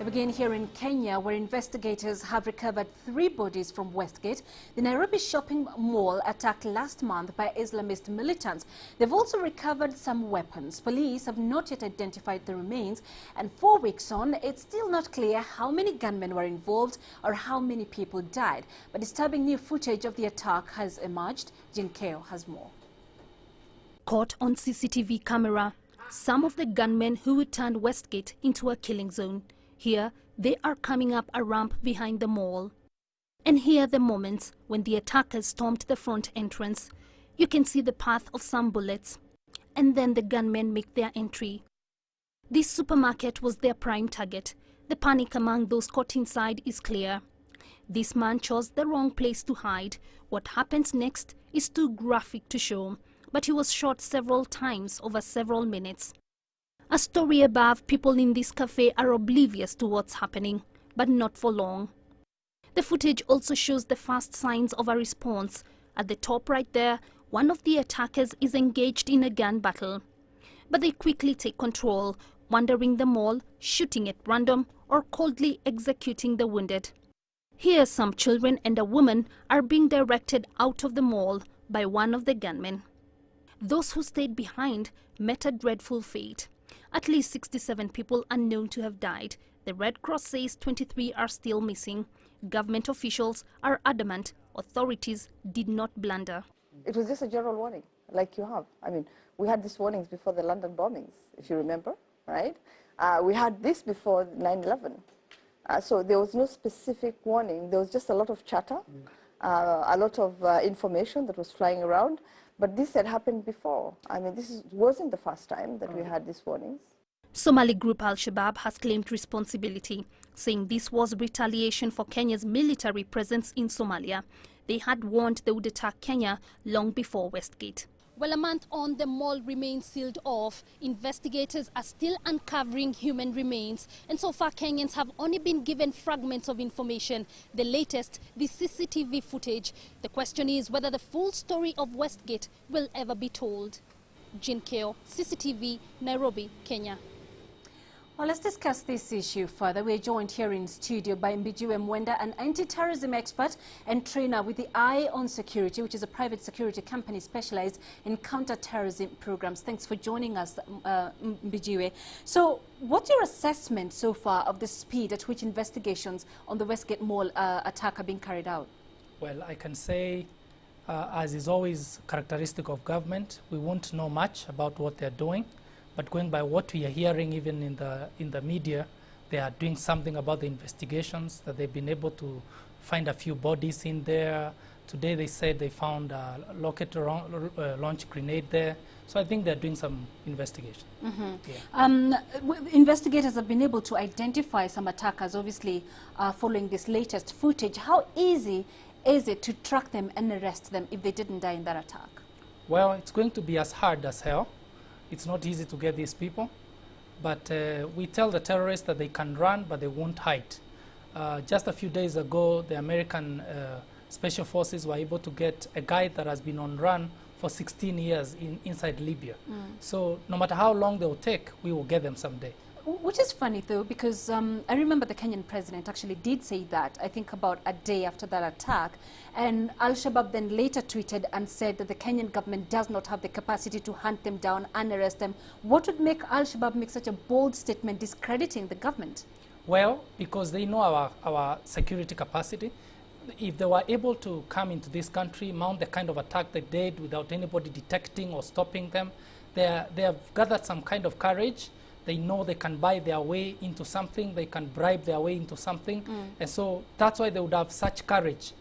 We begin here in Kenya, where investigators have recovered 3 bodies from Westgate, the Nairobi shopping mall attacked last month by Islamist militants. They've also recovered some weapons. Police have not yet identified the remains, and 4 weeks on, it's still not clear how many gunmen were involved or how many people died. But disturbing new footage of the attack has emerged. Jinkeo has more. Caught on CCTV camera, some of the gunmen who would turn Westgate into a killing zone. Here, they are coming up a ramp behind the mall. And here are the moments when the attackers stormed the front entrance. You can see the path of some bullets. And then the gunmen make their entry. This supermarket was their prime target. The panic among those caught inside is clear. This man chose the wrong place to hide. What happens next is too graphic to show, but he was shot several times over several minutes. A story above, people in this cafe are oblivious to what's happening, but not for long. The footage also shows the first signs of a response. At the top right there, one of the attackers is engaged in a gun battle. But they quickly take control, wandering the mall, shooting at random, or coldly executing the wounded. Here, some children and a woman are being directed out of the mall by one of the gunmen. Those who stayed behind met a dreadful fate. At least 67 people are known to have died. The Red Cross says 23 are still missing. Government officials are adamant authorities did not blunder. It was just a general warning, like you have. I mean, we had these warnings before the London bombings, if you remember, right? We had this before 9/11. So there was no specific warning. There was just a lot of chatter, a lot of information that was flying around. But this had happened before. I mean, wasn't the first time that we had these warnings. Somali group Al-Shabaab has claimed responsibility, saying this was retaliation for Kenya's military presence in Somalia. They had warned they would attack Kenya long before Westgate. Well, a month on, the mall remains sealed off. Investigators are still uncovering human remains. And so far, Kenyans have only been given fragments of information. The latest, the CCTV footage. The question is whether the full story of Westgate will ever be told. Jinkeo, CCTV, Nairobi, Kenya. Well, let's discuss this issue further. We're joined here in studio by Mbijiwe Mwenda, an anti-terrorism expert and trainer with the Eye on Security, which is a private security company specialized in counter-terrorism programs. Thanks for joining us, Mbijiwe. So, what's your assessment so far of the speed at which investigations on the Westgate Mall attack are being carried out? Well, I can say, as is always characteristic of government, we won't know much about what they're doing. But going by what we are hearing, even in the media, they are doing something about the investigations, that they've been able to find a few bodies in there. Today they said they found a rocket launch grenade there. So I think they're doing some investigation. Yeah. Investigators have been able to identify some attackers, obviously, following this latest footage. How easy is it to track them and arrest them if they didn't die in that attack? Well, it's going to be as hard as hell. It's not easy to get these people, but we tell the terrorists that they can run, but they won't hide. Just a few days ago, the American Special Forces were able to get a guy that has been on run for 16 years inside Libya. So no matter how long they will take, we will get them someday. Which is funny, though, because I remember the Kenyan president actually did say that, I think about a day after that attack. And Al-Shabaab then later tweeted and said that the Kenyan government does not have the capacity to hunt them down and arrest them. What would make Al-Shabaab make such a bold statement discrediting the government? Well, because they know our security capacity. If they were able to come into this country, mount the kind of attack they did without anybody detecting or stopping them, they have gathered some kind of courage. They know they can buy their way into something, they can bribe their way into something. And so that's why they would have such courage.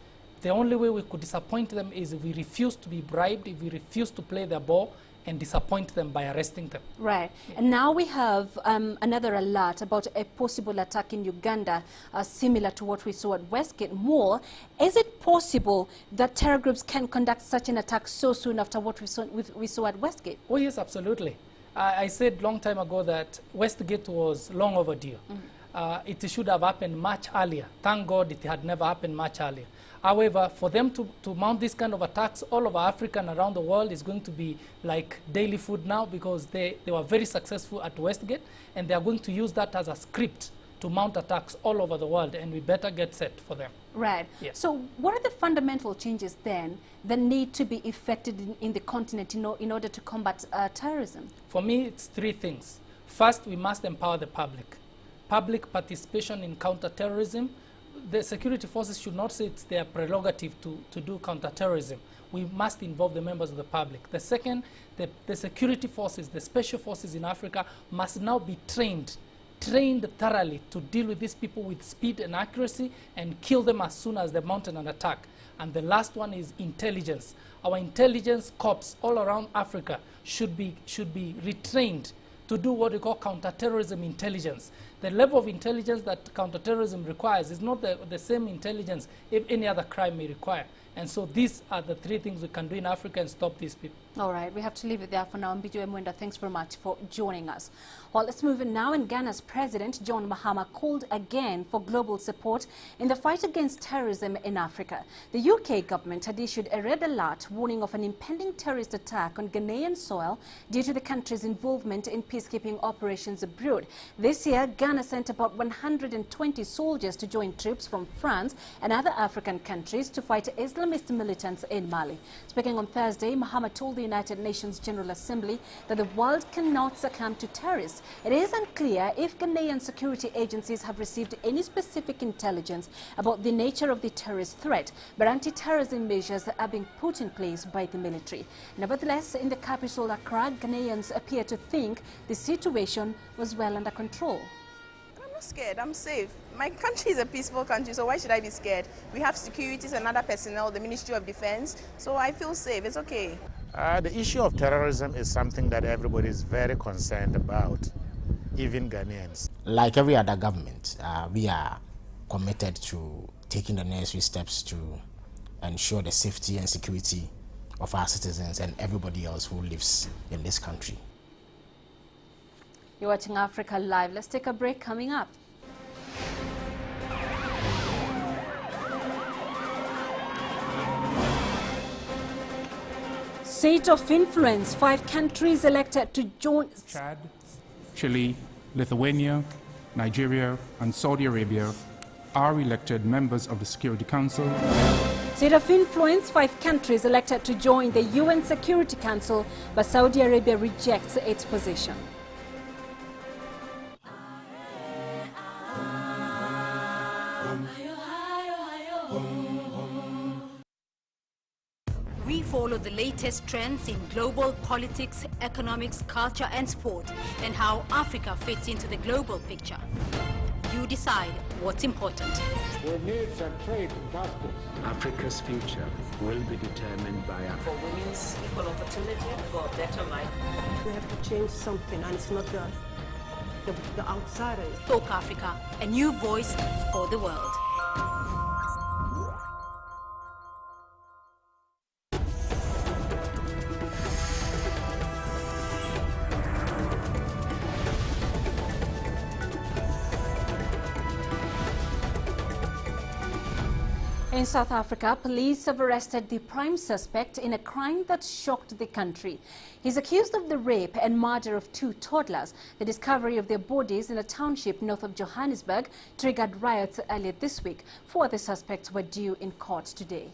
The only way we could disappoint them is if we refuse to be bribed, if we refuse to play their ball and disappoint them by arresting them. Right. Yeah. And now we have another alert about a possible attack in Uganda, similar to what we saw at Westgate Mall. Is it possible that terror groups can conduct such an attack so soon after what we saw at Westgate? Oh, yes, absolutely. I said long time ago that Westgate was long overdue. It should have happened much earlier. Thank God it had never happened much earlier. However, for them to mount this kind of attacks all over Africa and around the world is going to be like daily food now, because they were very successful at Westgate, and they are going to use that as a script to mount attacks all over the world, and we better get set for them. Right. Yes. So what are the fundamental changes then that need to be effected in the continent in order to combat terrorism? For me, it's three things. First, we must empower the public. Public participation in counterterrorism. The security forces should not say it's their prerogative to do counterterrorism. We must involve the members of the public. The second, the security forces, the special forces in Africa must now be trained thoroughly to deal with these people with speed and accuracy and kill them as soon as they mount an attack. And the last one is intelligence. Our intelligence corps all around Africa should be retrained to do what we call counterterrorism intelligence. The level of intelligence that counterterrorism requires is not the same intelligence if any other crime may require. And so these are the three things we can do in Africa and stop these people. All right, we have to leave it there for now. Mbiju Mwenda, thanks very much for joining us. Well, let's move in now. And Ghana's President John Mahama called again for global support in the fight against terrorism in Africa. The UK government had issued a red alert warning of an impending terrorist attack on Ghanaian soil due to the country's involvement in peacekeeping operations abroad. This year, Ghana sent about 120 soldiers to join troops from France and other African countries to fight Islamist militants in Mali. Speaking on Thursday, Mahama told the United Nations General Assembly that the world cannot succumb to terrorists. It is unclear if Ghanaian security agencies have received any specific intelligence about the nature of the terrorist threat, but anti-terrorism measures are being put in place by the military. Nevertheless, in the capital Accra, Ghanaians appear to think the situation was well under control. I'm not scared, I'm safe. My country is a peaceful country, so why should I be scared? We have securities and other personnel, the Ministry of Defense, so I feel safe, it's okay. The issue of terrorism is something that everybody is very concerned about, even Ghanaians. Like every other government, we are committed to taking the necessary steps to ensure the safety and security of our citizens and everybody else who lives in this country. You're watching Africa Live. Let's take a break. Coming up. Seat of influence, 5 countries elected to join. Chad, Chile, Lithuania, Nigeria, and Saudi Arabia are elected members of the Security Council. Seat of influence, 5 countries elected to join the UN Security Council, but Saudi Arabia rejects its position. We follow the latest trends in global politics, economics, culture and sport, and how Africa fits into the global picture. You decide what's important. We need a trade justice. Africa's future will be determined by Africa. For women's equal opportunity, for a better life. We have to change something, and it's not the outsiders. Talk Africa, a new voice for the world. In South Africa, police have arrested the prime suspect in a crime that shocked the country. He's accused of the rape and murder of 2 toddlers. The discovery of their bodies in a township north of Johannesburg triggered riots earlier this week. 4 other suspects were due in court today.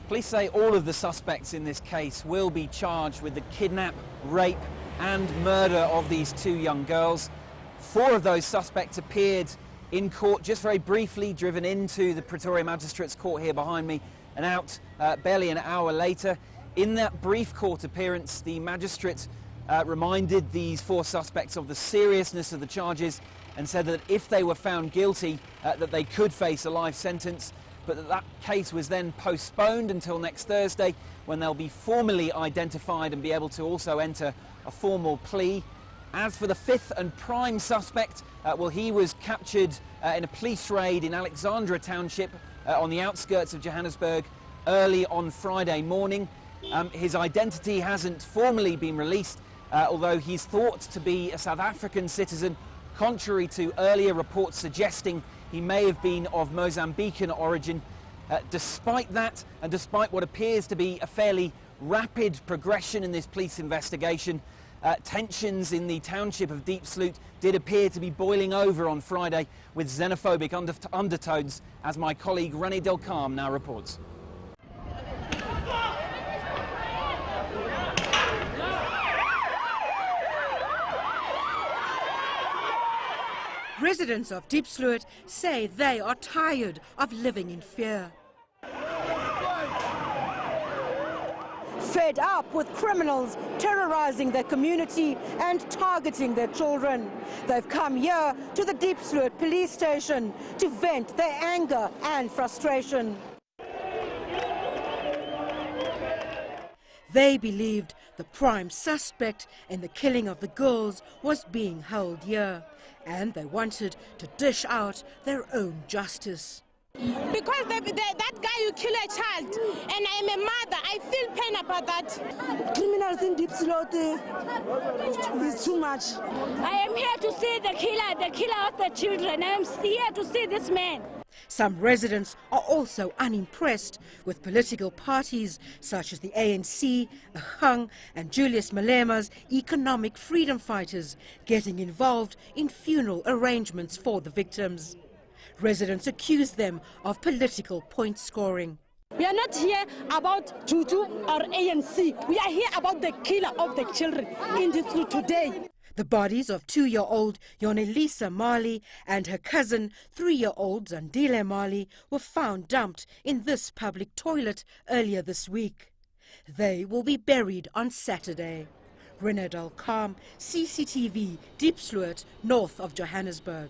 Police say all of the suspects in this case will be charged with the kidnap, rape and murder of these 2 young girls. 4 of those suspects appeared in court just very briefly, driven into the Pretoria Magistrates Court here behind me and out barely an hour later. In that brief court appearance, the magistrate reminded these 4 suspects of the seriousness of the charges and said that if they were found guilty, that they could face a life sentence, but that case was then postponed until next Thursday, when they'll be formally identified and be able to also enter a formal plea. As for the 5th and prime suspect, well, he was captured in a police raid in Alexandra Township on the outskirts of Johannesburg early on Friday morning. His identity hasn't formally been released, although he's thought to be a South African citizen, contrary to earlier reports suggesting he may have been of Mozambican origin. Despite that, and despite what appears to be a fairly rapid progression in this police investigation, Tensions in the township of Deep Sloot did appear to be boiling over on Friday with xenophobic undertones, as my colleague René Delcarme now reports. Residents of Deep Sloot say they are tired of living in fear. Fed up with criminals terrorizing their community and targeting their children, they've come here to the Deep Sloot police station to vent their anger and frustration. They believed the prime suspect in the killing of the girls was being held here, and they wanted to dish out their own justice. Because that guy who killed a child, and I'm a mother, I feel pain about that. Criminals in Deep Sloot is too much. I am here to see the killer of the children. I am here to see this man. Some residents are also unimpressed with political parties such as the ANC, Ahang and Julius Malema's economic freedom fighters getting involved in funeral arrangements for the victims. Residents accuse them of political point scoring. We are not here about Juju or ANC. We are here about the killer of the children in this room today. The bodies of 2-year-old Yonelisa Mali and her cousin, 3-year-old Zandile Mali, were found dumped in this public toilet earlier this week. They will be buried on Saturday. René Delcarme, CCTV, Deep Sloot, north of Johannesburg.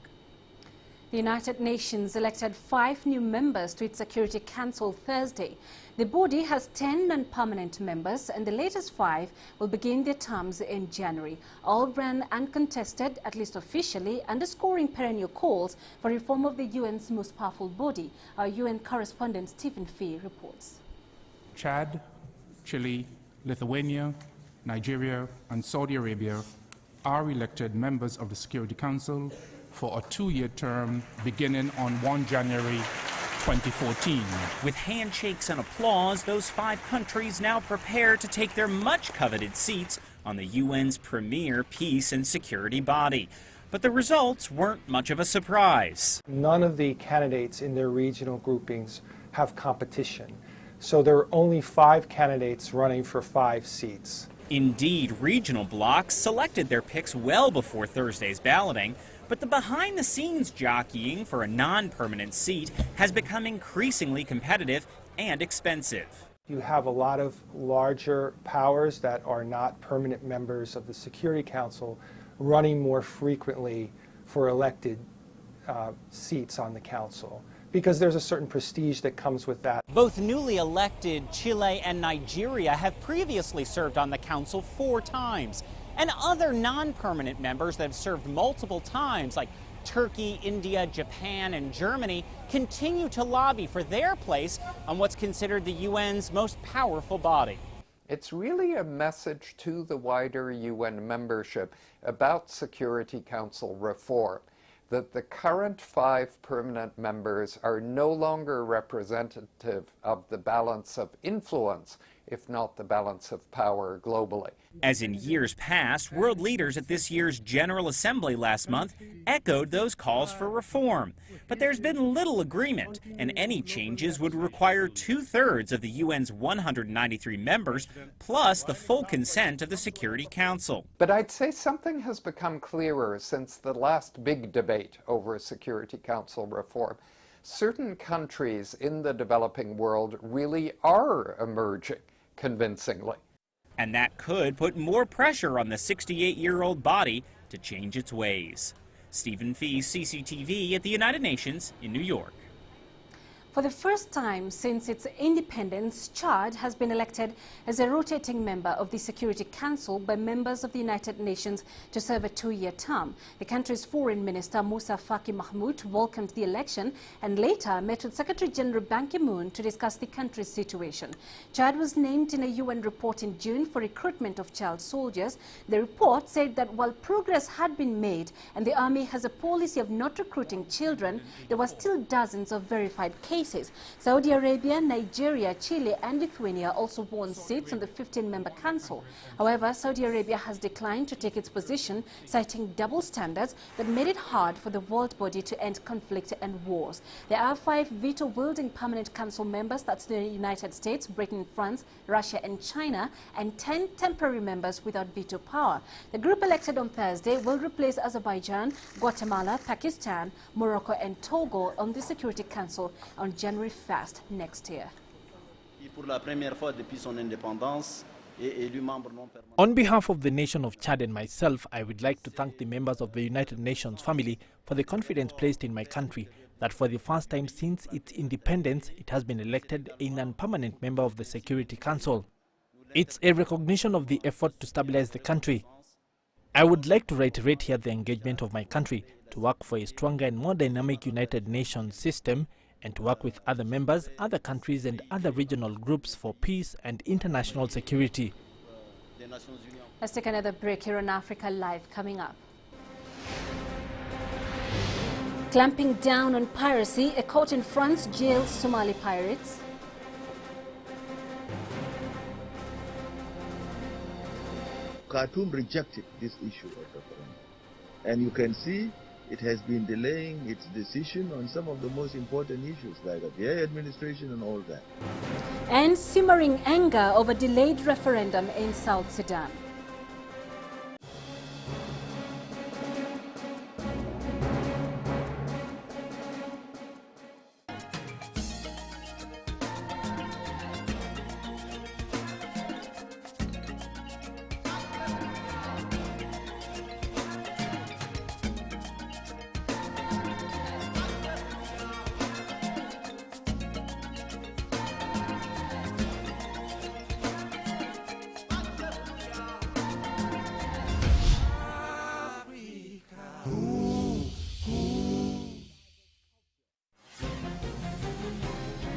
The United Nations elected 5 new members to its Security Council Thursday. The body has 10 non-permanent members, and the latest 5 will begin their terms in January. All ran uncontested, at least officially, underscoring perennial calls for reform of the UN's most powerful body. Our UN correspondent Stephen Fee reports. Chad, Chile, Lithuania, Nigeria and Saudi Arabia are elected members of the Security Council for a 2-year term beginning on 1 January 2014. With handshakes and applause, those 5 countries now prepare to take their much-coveted seats on the UN's premier peace and security body. But the results weren't much of a surprise. None of the candidates in their regional groupings have competition. So there are only 5 candidates running for 5 seats. Indeed, regional blocs selected their picks well before Thursday's balloting, but the behind-the-scenes jockeying for a non-permanent seat has become increasingly competitive and expensive. You have a lot of larger powers that are not permanent members of the Security Council running more frequently for elected seats on the Council, because there's a certain prestige that comes with that. Both newly elected Chile and Nigeria have previously served on the Council 4 times. And other non-permanent members that have served multiple times, like Turkey, India, Japan, and Germany, continue to lobby for their place on what's considered the UN's most powerful body. It's really a message to the wider UN membership about Security Council reform, that the current 5 permanent members are no longer representative of the balance of influence, if not the balance of power globally. As in years past, world leaders at this year's General Assembly last month echoed those calls for reform. But there's been little agreement, and any changes would require 2/3 of the UN's 193 members, plus the full consent of the Security Council. But I'd say something has become clearer since the last big debate over Security Council reform. Certain countries in the developing world really are emerging convincingly. And that could put more pressure on the 68-year-old body to change its ways. Stephen Fee, CCTV at the United Nations in New York. For the first time since its independence, Chad has been elected as a rotating member of the Security Council by members of the United Nations to serve a 2-year term. The country's Foreign Minister Moussa Faki Mahmoud welcomed the election and later met with Secretary General Ban Ki-moon to discuss the country's situation. Chad was named in a UN report in June for recruitment of child soldiers. The report said that while progress had been made and the army has a policy of not recruiting children, there were still dozens of verified cases cases. Saudi Arabia, Nigeria, Chile and Lithuania also won seats on the 15-member council. However, Saudi Arabia has declined to take its position, citing double standards that made it hard for the world body to end conflict and wars. There are 5 veto-wielding permanent council members, that's the United States, Britain, France, Russia and China, and 10 temporary members without veto power. The group elected on Thursday will replace Azerbaijan, Guatemala, Pakistan, Morocco and Togo on the Security Council on January 1st next year. On behalf of the nation of Chad and myself, I would like to thank the members of the United Nations family for the confidence placed in my country that for the first time since its independence, it has been elected a non-permanent member of the Security Council. It's a recognition of the effort to stabilize the country. I would like to reiterate here the engagement of my country to work for a stronger and more dynamic United Nations system and to work with other members, other countries and other regional groups for peace and international security. Let's take another break here on Africa Live coming up. Clamping down on piracy, a court in France jails Somali pirates. Khartoum rejected this issue of referendum. And you can see it has been delaying its decision on some of the most important issues like the air administration and all that. And simmering anger over delayed referendum in South Sudan.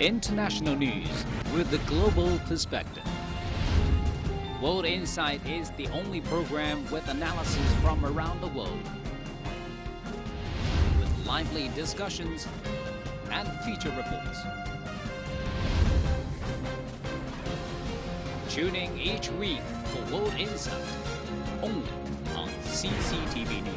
International news with the global perspective. World Insight is the only program with analysis from around the world, with lively discussions and feature reports. Tuning each week for World Insight, only on CCTV News.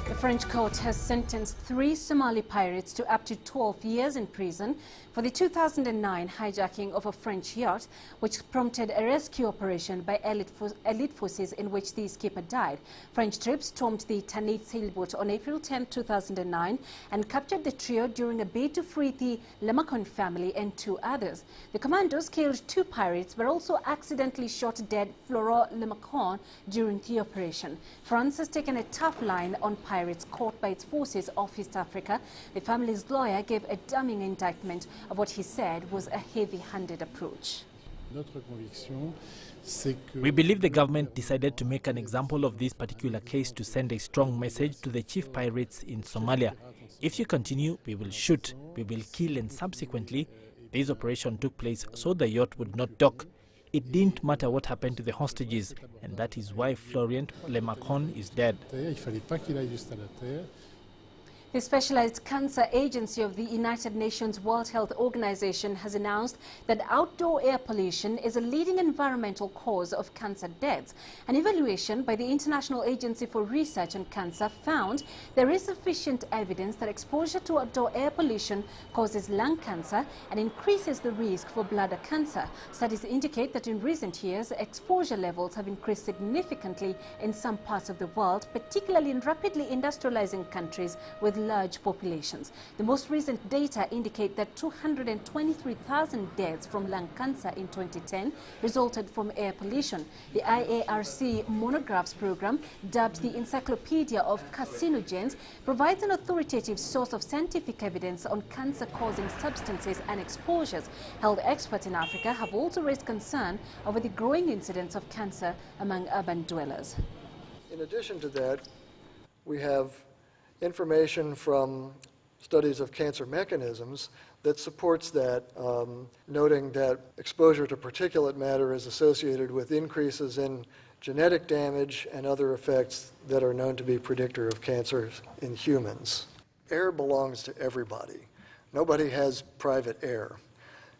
The French court has sentenced 3 Somali pirates to up to 12 years in prison for the 2009 hijacking of a French yacht, which prompted a rescue operation by elite forces in which the skipper died. French troops stormed the Tanit sailboat on April 10, 2009 and captured the trio during a bid to free the Lemacon family and 2 others. The commandos killed 2 pirates but also accidentally shot dead Florent Lemacon during the operation. France has taken a tough line on pirates caught by its forces off East Africa. The family's lawyer gave a damning indictment of what he said was a heavy-handed approach. We believe the government decided to make an example of this particular case to send a strong message to the chief pirates in Somalia. If you continue, we will shoot, we will kill, and subsequently, this operation took place so the yacht would not dock. It didn't matter what happened to the hostages, and that is why Florent Lemacon is dead. The Specialized Cancer Agency of the United Nations World Health Organization has announced that outdoor air pollution is a leading environmental cause of cancer deaths. An evaluation by the International Agency for Research on Cancer found there is sufficient evidence that exposure to outdoor air pollution causes lung cancer and increases the risk for bladder cancer. Studies indicate that in recent years, exposure levels have increased significantly in some parts of the world, particularly in rapidly industrializing countries with large populations. The most recent data indicate that 223,000 deaths from lung cancer in 2010 resulted from air pollution. The IARC Monographs program, dubbed the Encyclopedia of Carcinogens, provides an authoritative source of scientific evidence on cancer-causing substances and exposures. Health experts in Africa have also raised concern over the growing incidence of cancer among urban dwellers. In addition to that, we have information from studies of cancer mechanisms that supports that, noting that exposure to particulate matter is associated with increases in genetic damage and other effects that are known to be predictor of cancers in humans. Air belongs to everybody. Nobody has private air.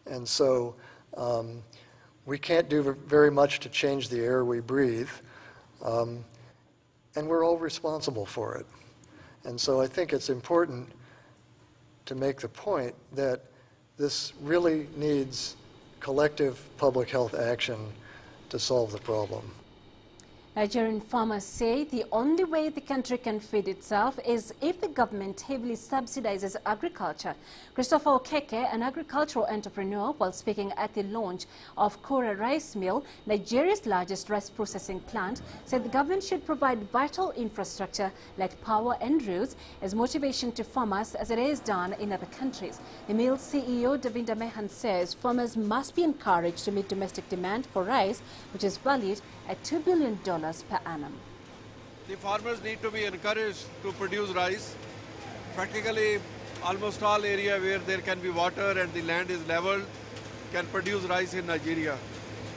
And so we can't do very much to change the air we breathe, and we're all responsible for it. And so I think it's important to make the point that this really needs collective public health action to solve the problem. Nigerian farmers say the only way the country can feed itself is if the government heavily subsidizes agriculture. Christopher Okeke, an agricultural entrepreneur, while speaking at the launch of Kora Rice Mill, Nigeria's largest rice processing plant, said the government should provide vital infrastructure like power and roads as motivation to farmers as it is done in other countries. The mill's CEO, Davinda Mehan, says farmers must be encouraged to meet domestic demand for rice, which is valued at $2 billion per annum. The farmers need to be encouraged to produce rice. Practically almost all area where there can be water and the land is leveled can produce rice in Nigeria.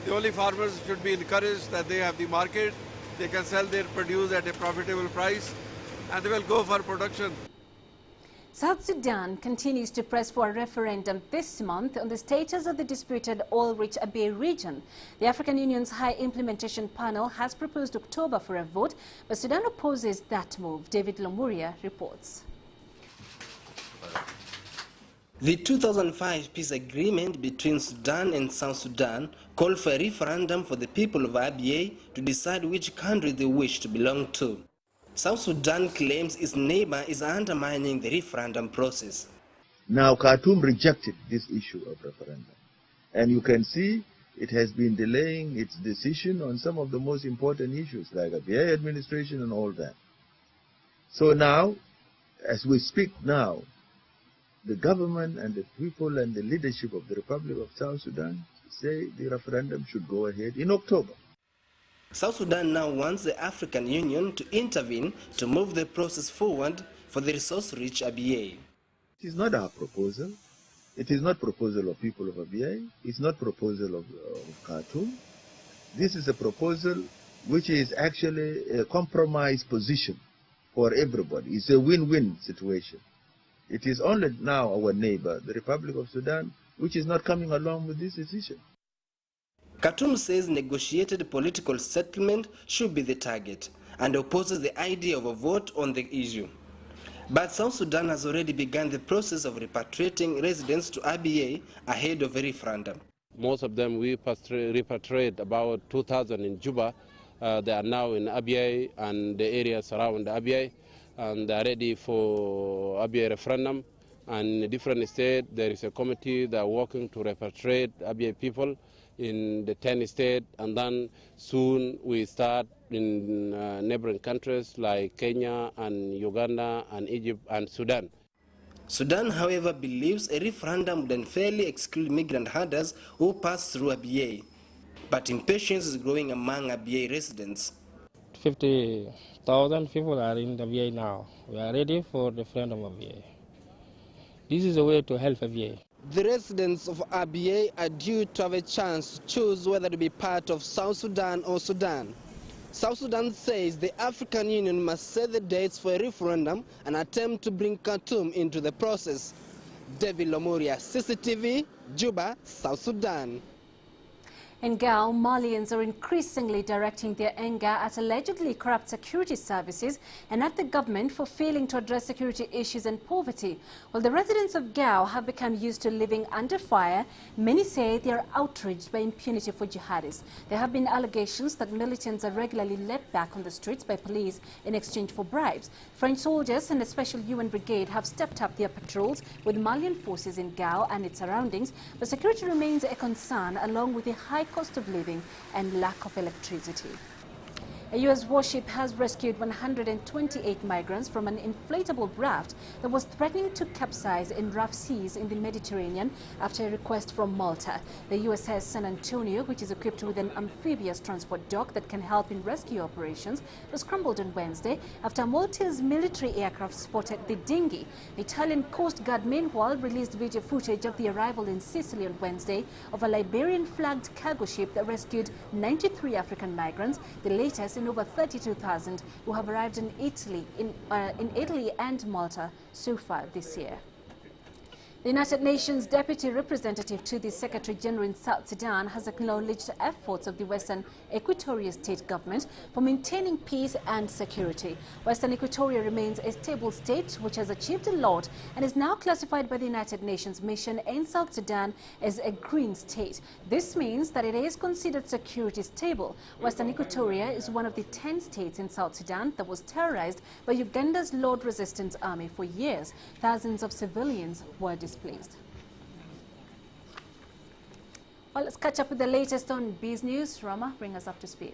The only farmers should be encouraged that they have the market, they can sell their produce at a profitable price, and they will go for production. South Sudan continues to press for a referendum this month on the status of the disputed oil-rich Abyei region. The African Union's High Implementation Panel has proposed October for a vote, but Sudan opposes that move. David Lomuria reports. The 2005 peace agreement between Sudan and South Sudan called for a referendum for the people of Abyei to decide which country they wish to belong to. South Sudan claims its neighbor is undermining the referendum process. Now, Khartoum rejected this issue of referendum. And you can see it has been delaying its decision on some of the most important issues, like Abyei administration and all that. So now, as we speak now, the government and the people and the leadership of the Republic of South Sudan say the referendum should go ahead in October. South Sudan now wants the African Union to intervene to move the process forward for the resource-rich Abyei. It is not our proposal. It is not proposal of people of Abyei. It's not proposal of Khartoum. This is a proposal which is actually a compromise position for everybody. It's a win-win situation. It is only now our neighbor, the Republic of Sudan, which is not coming along with this decision. Khartoum says negotiated political settlement should be the target and opposes the idea of a vote on the issue. But South Sudan has already begun the process of repatriating residents to Abyei ahead of a referendum. Most of them we repatriate about 2,000 in Juba. They are now in Abyei and the areas around Abyei, and they are ready for Abyei referendum. And in different states there is a committee that are working to repatriate Abyei people in the 10 states, and then soon we start in neighboring countries like Kenya and Uganda and Egypt and Sudan. Sudan, however, believes a referendum would unfairly exclude migrant herders who pass through Abyei. But impatience is growing among Abyei residents. 50,000 people are in Abyei now. We are ready for the referendum of Abyei. This is a way to help Abyei. The residents of Abyei are due to have a chance to choose whether to be part of South Sudan or Sudan. South Sudan says the African Union must set the dates for a referendum and attempt to bring Khartoum into the process. David Lomuria, CCTV, Juba, South Sudan. In Gao, Malians are increasingly directing their anger at allegedly corrupt security services and at the government for failing to address security issues and poverty. While the residents of Gao have become used to living under fire, many say they are outraged by impunity for jihadists. There have been allegations that militants are regularly led back on the streets by police in exchange for bribes. French soldiers and a special UN brigade have stepped up their patrols with Malian forces in Gao and its surroundings, but security remains a concern along with the high cost of living and lack of electricity. A U.S. warship has rescued 128 migrants from an inflatable raft that was threatening to capsize in rough seas in the Mediterranean after a request from Malta. The USS San Antonio, which is equipped with an amphibious transport dock that can help in rescue operations, was scrambled on Wednesday after Maltese military aircraft spotted the dinghy. The Italian Coast Guard, meanwhile, released video footage of the arrival in Sicily on Wednesday of a Liberian-flagged cargo ship that rescued 93 African migrants, the latest in over 32,000 who have arrived in Italy and Malta so far this year. The United Nations Deputy Representative to the Secretary General in South Sudan has acknowledged the efforts of the Western Equatoria State Government for maintaining peace and security. Western Equatoria remains a stable state which has achieved a lot and is now classified by the United Nations mission in South Sudan as a green state. This means that it is considered security stable. Western Equatoria is one of the 10 states in South Sudan that was terrorized by Uganda's Lord Resistance Army for years. Thousands of civilians were displaced. Well, let's catch up with the latest on Biz News. Rama, bring us up to speed.